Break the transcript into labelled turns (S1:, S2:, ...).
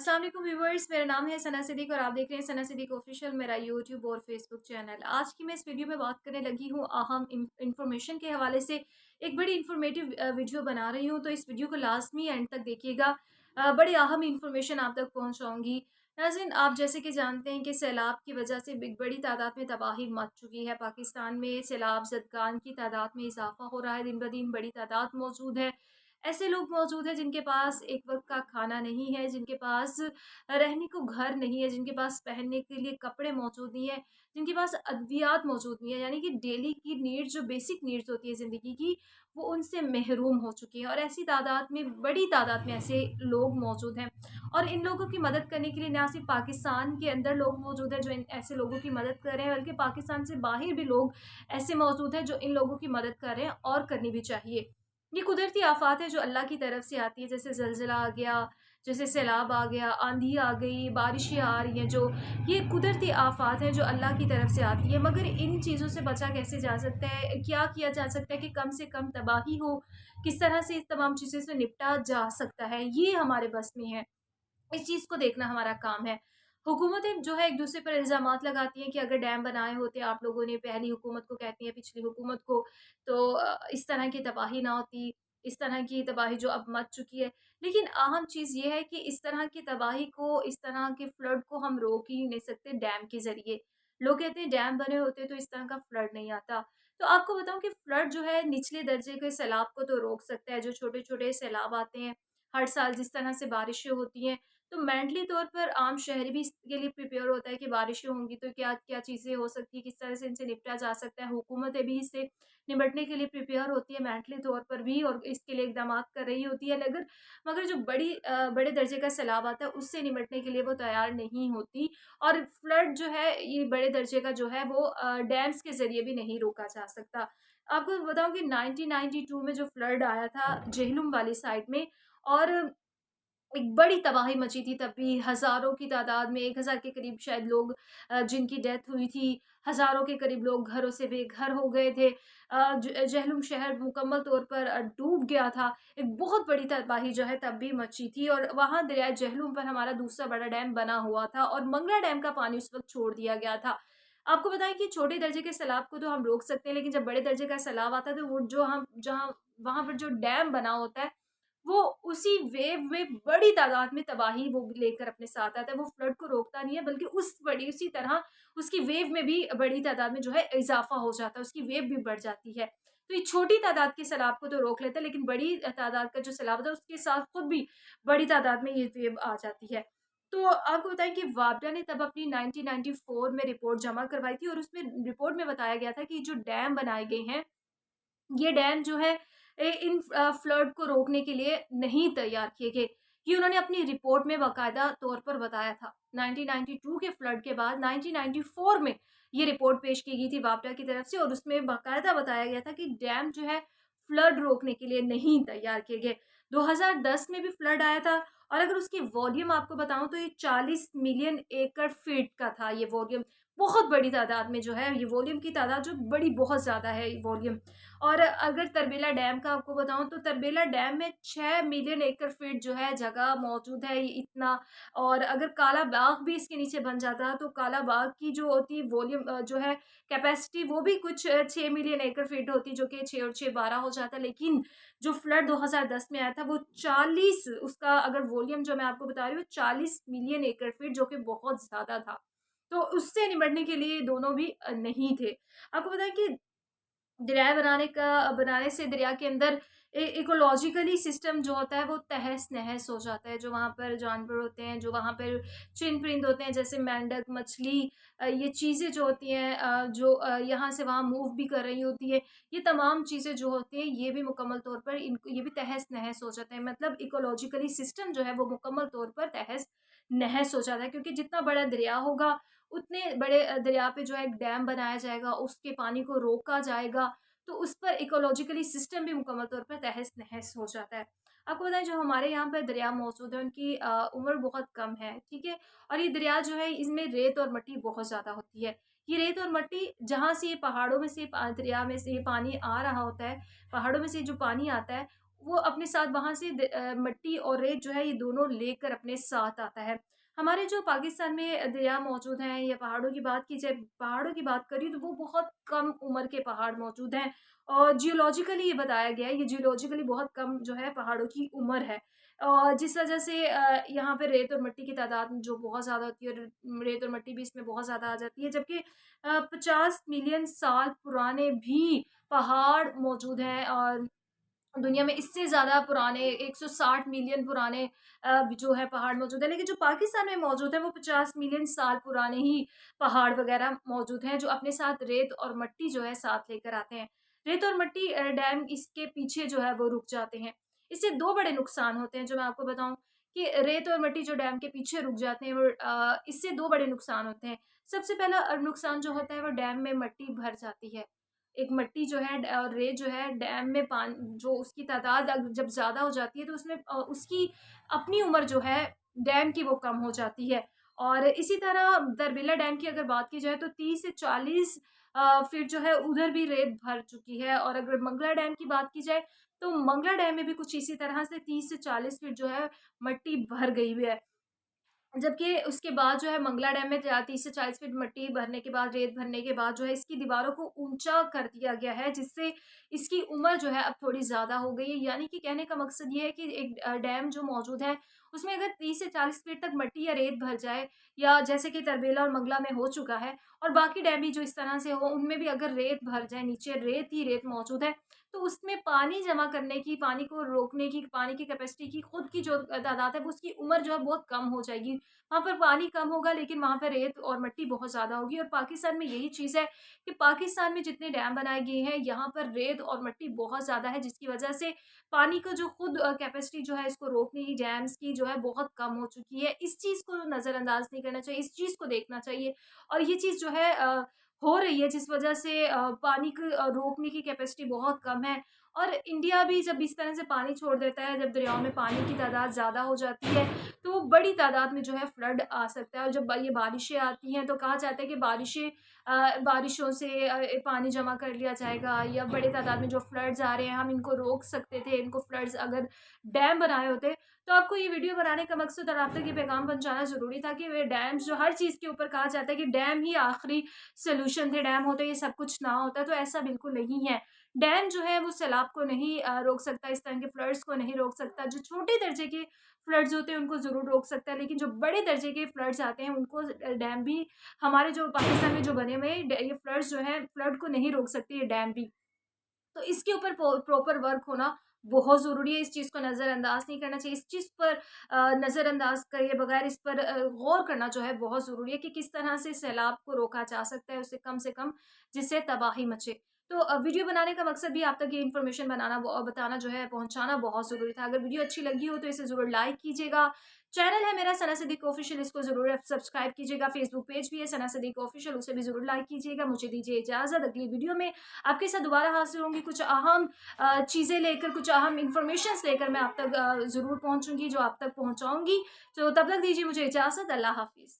S1: अस्सलाम वालेकुम व्यूवर्स, मेरा नाम है सना सिद्दीक और आप देख रहे हैं सना सिद्दीक ऑफिशियल, मेरा यूट्यूब और फेसबुक चैनल। आज की मैं इस वीडियो में बात करने लगी हूँ अहम इंफॉर्मेशन के हवाले से। एक बड़ी इंफॉर्मेटिव वीडियो बना रही हूँ, तो इस वीडियो को लाजमी एंड तक देखिएगा। बड़ी अहम इंफॉर्मेशन आप तक पहुँचाऊँगी। नाज़रीन, आप जैसे कि जानते हैं कि सैलाब की वजह से बड़ी तादाद में तबाही मच चुकी है। पाकिस्तान में सैलाब ज़दगान की तादाद में इजाफ़ा हो रहा है, दिन ब दिन बड़ी तादाद मौजूद है। ऐसे लोग मौजूद हैं जिनके पास एक वक़्त का खाना नहीं है, जिनके पास रहने को घर नहीं है, जिनके पास पहनने के लिए कपड़े मौजूद नहीं है, जिनके पास अद्वियात मौजूद नहीं है, यानी कि डेली की नीड्स जो बेसिक नीड्स होती है ज़िंदगी की, वो उनसे महरूम हो चुकी है। और ऐसी तादाद में, बड़ी तादाद में ऐसे लोग मौजूद हैं। और इन लोगों की मदद करने के लिए ना सिर्फ़ पाकिस्तान के अंदर लोग मौजूद हैं जो इन ऐसे लोगों की मदद कर रहे हैं, बल्कि पाकिस्तान से बाहर भी लोग ऐसे मौजूद हैं जो इन लोगों की मदद कर रहे हैं और करनी भी चाहिए। ये कुदरती आफ़ात है जो अल्लाह की तरफ से आती है, जैसे ज़लज़ला आ गया, जैसे सैलाब आ गया, आंधी आ गई, बारिशें आ रही हैं जो, ये कुदरती आफ़ात हैं जो अल्लाह की तरफ से आती है। मगर इन चीज़ों से बचा कैसे जा सकता है? क्या किया जा सकता है कि कम से कम तबाही हो? किस तरह से इस तमाम चीज़ों से निपटा जा सकता है? ये हमारे बस में है। इस चीज़ को देखना हमारा काम है। हुकूमतें जो है एक-दूसरे पर इल्ज़ामात लगाती हैं कि अगर डैम बनाए होते आप लोगों ने, पहली हुकूमत को कहती हैं, पिछली हुकूमत को, तो इस तरह की तबाही ना होती, इस तरह की तबाही जो अब मच चुकी है। लेकिन अहम चीज़ ये है कि इस तरह की तबाही को, इस तरह के फ्लड को हम रोक ही नहीं सकते डैम के ज़रिए। लोग कहते हैं डैम बने होते तो इस तरह का फ्लड नहीं आता। तो आपको बताऊँ कि फ्लड जो है निचले दर्जे के सैलाब को तो रोक सकता है, जो छोटे-छोटे सैलाब आते हैं, हर साल जिस तरह से बारिशें होती हैं, तो मेंटली तौर पर आम शहरी भी इसके लिए प्रिपेयर होता है कि बारिशें होंगी तो क्या-क्या चीज़ें हो सकती हैं, किस तरह से इनसे निपटा जा सकता है। हुकूमतें भी इससे निपटने के लिए प्रिपेयर होती है मेंटली तौर पर भी, और इसके लिए इक़दामात कर रही होती है। मगर जो बड़े दर्जे का सैलाब आता है उससे निपटने के लिए वो तैयार नहीं होती। और फ्लड जो है ये बड़े दर्जे का जो है वो डैम्स के ज़रिए भी नहीं रोका जा सकता। आपको बताऊँ कि 1992 में जो फ्लड आया था जेहलुम वाली साइड में, और एक बड़ी तबाही मची थी, तब भी हज़ारों की तादाद में, 1000 के करीब शायद लोग जिनकी डेथ हुई थी, हज़ारों के करीब लोग घरों से बेघर हो गए थे। जहलुम शहर मुकम्मल तौर पर डूब गया था। एक बहुत बड़ी तबाही जो है तब भी मची थी, और वहाँ दरियाए जहलुम पर हमारा दूसरा बड़ा डैम बना हुआ था और मंगला डैम का पानी उस वक़्त छोड़ दिया गया था। आपको बताएँ कि छोटे दर्जे के सैलाब को तो हम रोक सकते हैं, लेकिन जब बड़े दर्जे का सैलाब आता है तो वो जो हम जहाँ वहाँ पर जो डैम बना होता है, वो उसी वेव में बड़ी तादाद में तबाही वो लेकर अपने साथ आता है। वो फ्लड को रोकता नहीं है, बल्कि उसी तरह उसकी वेव में भी बड़ी तादाद में जो है इज़ाफ़ा हो जाता है, उसकी वेव भी बढ़ जाती है। तो ये छोटी तादाद के सैलाब को तो रोक लेता है, लेकिन बड़ी तादाद का जो सैलाब होता है उसके साथ खुद भी बड़ी तादाद में ये वेव आ जाती है। तो आपको बताएँ कि वापडा ने तब अपनी 1994 में रिपोर्ट जमा करवाई थी, और उसमें रिपोर्ट में बताया गया था कि जो डैम बनाए गए हैं, ये डैम जो है इन फ्लड को रोकने के लिए नहीं तैयार किए गए। ये उन्होंने अपनी रिपोर्ट में बाकायदा तौर पर बताया था। 1992 के फ्लड के बाद 1994 में ये रिपोर्ट पेश की गई थी वापडा की तरफ से, और उसमें बाकायदा बताया गया था कि डैम जो है फ्लड रोकने के लिए नहीं तैयार किए गए। 2010 में भी फ्लड आया था, और अगर उसकी वॉल्यूम आपको बताऊँ तो ये 40 मिलियन एकड़ फीट का था ये वॉल्यूम। बहुत बड़ी तादाद में जो है ये वॉल्यूम की तादाद जो बड़ी बहुत ज़्यादा है ये वॉल्यूम। और अगर तरबेला डैम का आपको बताऊँ तो तरबेला डैम में 6 मिलियन एकड़ फीट जो है जगह मौजूद है, ये इतना। और अगर काला बाग भी इसके नीचे बन जाता तो काला बाग की जो होती वॉल्यूम जो है कैपेसिटी, वो भी कुछ 6 मिलियन एकड़ फीट होती, जो कि 6 और 6 12 हो जाता। लेकिन जो फ्लड 2010 में आया था वो 40, उसका अगर वॉल्यूम जो मैं आपको बता रही हूँ 40 मिलियन एकड़ फीट, जो कि बहुत ज़्यादा था। तो उससे निपटने के लिए दोनों भी नहीं थे। आपको पता है कि बनाने से दरिया के अंदर इकोलॉजिकली सिस्टम जो होता है वो तहस-नहस हो जाता है। जो वहाँ पर जानवर होते हैं, जो वहाँ पर चरिंद-परिंद होते हैं, जैसे मेंढक, मछली, ये चीज़ें जो होती हैं जो यहाँ से वहाँ मूव भी कर रही होती है, ये तमाम चीज़ें जो होती हैं ये भी मुकम्मल तौर पर इनको ये भी तहस-नहस हो जाते हैं। मतलब इकोलॉजिकली सिस्टम जो है वो मुकम्मल तौर पर तहस-नहस हो जाता है, क्योंकि जितना बड़ा दरिया होगा उतने बड़े दरिया पे जो है एक डैम बनाया जाएगा, उसके पानी को रोका जाएगा, तो उस पर इकोलॉजिकली सिस्टम भी मुकम्मल तौर पर तहस-नहस हो जाता है। आपको पता है जो हमारे यहाँ पर दरिया मौजूद है उनकी उम्र बहुत कम है, ठीक है? और ये दरिया जो है इसमें रेत और मिट्टी बहुत ज़्यादा होती है। ये रेत और मिट्टी जहाँ से ये पहाड़ों में से दरिया में से ये पानी आ रहा होता है, पहाड़ों में से जो पानी आता है, वो अपने साथ वहाँ से मिट्टी और रेत जो है ये दोनों लेकर अपने साथ आता है। हमारे जो पाकिस्तान में दरिया मौजूद हैं या पहाड़ों की बात की जाए, पहाड़ों की बात करी तो वो बहुत कम उम्र के पहाड़ मौजूद हैं और जियोलॉजिकली ये बताया गया है, ये जियोलॉजिकली बहुत कम जो है पहाड़ों की उम्र है। जिस वजह से यहाँ पे रेत और मिट्टी की तादाद जो बहुत ज़्यादा होती है और रेत और मिट्टी भी इसमें बहुत ज़्यादा आ जाती है, जबकि 50 मिलियन साल पुराने भी पहाड़ मौजूद हैं और दुनिया में इससे ज़्यादा पुराने 160 मिलियन पुराने जो है पहाड़ मौजूद है। लेकिन जो पाकिस्तान में मौजूद है वो 50 मिलियन साल पुराने ही पहाड़ वग़ैरह मौजूद हैं, जो अपने साथ रेत और मिट्टी जो है साथ लेकर आते हैं। रेत और मिट्टी डैम इसके पीछे जो है वो रुक जाते हैं। इससे 2 बड़े नुकसान होते हैं जो मैं आपको बताऊँ कि रेत और मिट्टी जो डैम के पीछे रुक जाते हैं वो इससे 2 बड़े नुकसान होते हैं। सबसे पहला नुकसान जो होता है वो डैम में मिट्टी भर जाती है। एक मिट्टी जो है और रेत जो है डैम में पान जो उसकी तादाद जब ज़्यादा हो जाती है तो उसमें उसकी अपनी उम्र जो है डैम की वो कम हो जाती है। और इसी तरह दरबेला डैम की अगर बात की जाए तो 30 से 40 फीट जो है उधर भी रेत भर चुकी है और अगर मंगला डैम की बात की जाए तो मंगला डैम में भी कुछ इसी तरह से 30 से 40 फीट जो है मिट्टी भर गई हुई है। जबकि उसके बाद जो है मंगला डैम में 30 से 40 फीट मिट्टी भरने के बाद, रेत भरने के बाद जो है इसकी दीवारों को ऊँचा कर दिया गया है, जिससे इसकी उम्र जो है अब थोड़ी ज़्यादा हो गई है। यानी कि कहने का मकसद ये है कि एक डैम जो मौजूद है, उसमें अगर 30 से 40 फीट तक मिट्टी या रेत भर जाए या जैसे कि तरबेला और मंगला में हो चुका है और बाकी डैम भी जो इस तरह से हो, उनमें भी अगर रेत भर जाए, नीचे रेत ही रेत मौजूद है, तो उसमें पानी जमा करने की, पानी को रोकने की, पानी की कैपेसिटी की खुद की जो तादाद है, वो उसकी उम्र जो है बहुत कम हो जाएगी। वहाँ पर पानी कम होगा लेकिन वहाँ पे रेत और मिट्टी बहुत ज़्यादा होगी और पाकिस्तान में यही चीज़ है कि पाकिस्तान में जितने डैम बनाए गए हैं यहाँ पर रेत और मिट्टी बहुत ज़्यादा है जिसकी वजह से पानी का जो खुद कैपेसिटी जो है इसको रोकने की डैम्स की जो है बहुत कम हो चुकी है। इस चीज़ को नज़रअंदाज नहीं करना चाहिए, इस चीज़ को देखना चाहिए और ये चीज़ जो है हो रही है जिस वजह से पानी को रोकने की कैपेसिटी बहुत कम है और इंडिया भी जब इस तरह से पानी छोड़ देता है, जब दरियाओं में पानी की तादाद ज़्यादा हो जाती है तो बड़ी तादाद में जो है फ्लड आ सकता है और जब ये बारिशें आती हैं तो कहा जाता है कि बारिशों से पानी जमा कर लिया जाएगा या बड़े तादाद में जो फ्लड्स आ रहे हैं हम इनको रोक सकते थे। इनको फ्लड्स अगर डैम बनाए होते तो आपको ये वीडियो बनाने का मकसद और आप तक ये पैगाम पहुँचाना ज़रूरी था कि वे डैम्स जो हर चीज़ के ऊपर कहा जाता है कि डैम ही आखिरी सॉल्यूशन थे, डैम होते ये सब कुछ ना होता, तो ऐसा बिल्कुल नहीं है। डैम जो है वो सैलाब को नहीं रोक सकता, इस तरह के फ्लड्स को नहीं रोक सकता। जो छोटे दर्जे के फ्लड्स होते हैं उनको ज़रूर रोक सकता है, लेकिन जो बड़े दर्जे के फ्लड्स आते हैं उनको डैम भी हमारे जो पाकिस्तान में जो बने हुए हैं ये फ्लड्स जो हैं फ्लड को नहीं रोक सकते ये डैम भी। तो इसके ऊपर प्रॉपर वर्क होना बहुत ज़रूरी है, इस चीज़ को नज़रअंदाज नहीं करना चाहिए। इस चीज़ पर नज़रअंदाज किए बगैर इस पर गौर करना जो है बहुत ज़रूरी है कि किस तरह से सैलाब को रोका जा सकता है उससे कम जिससे तबाही मचे। तो वीडियो बनाने का मकसद भी आप तक ये इन्फॉर्मेशन बनाना बताना जो है पहुँचाना बहुत ज़रूरी था। अगर वीडियो अच्छी लगी हो तो इसे ज़रूर लाइक कीजिएगा। चैनल है मेरा सना सिद्दीकी ऑफ़िशियल, इसको ज़रूर आप सब्सक्राइब कीजिएगा। फेसबुक पेज भी है सना सिद्दीकी ऑफ़िशियल, उसे भी ज़रूर लाइक कीजिएगा। मुझे दीजिए इजाज़त, अगली वीडियो में आपके साथ दोबारा हाज़िर होंगी कुछ अहम चीज़ें लेकर, कुछ अहम इन्फॉर्मेशंस लेकर मैं आप तक ज़रूर पहुँचूँगी, जो आप तक पहुँचाऊँगी। तो तब तक दीजिए मुझे इजाज़त। अल्लाह हाफ़िज़।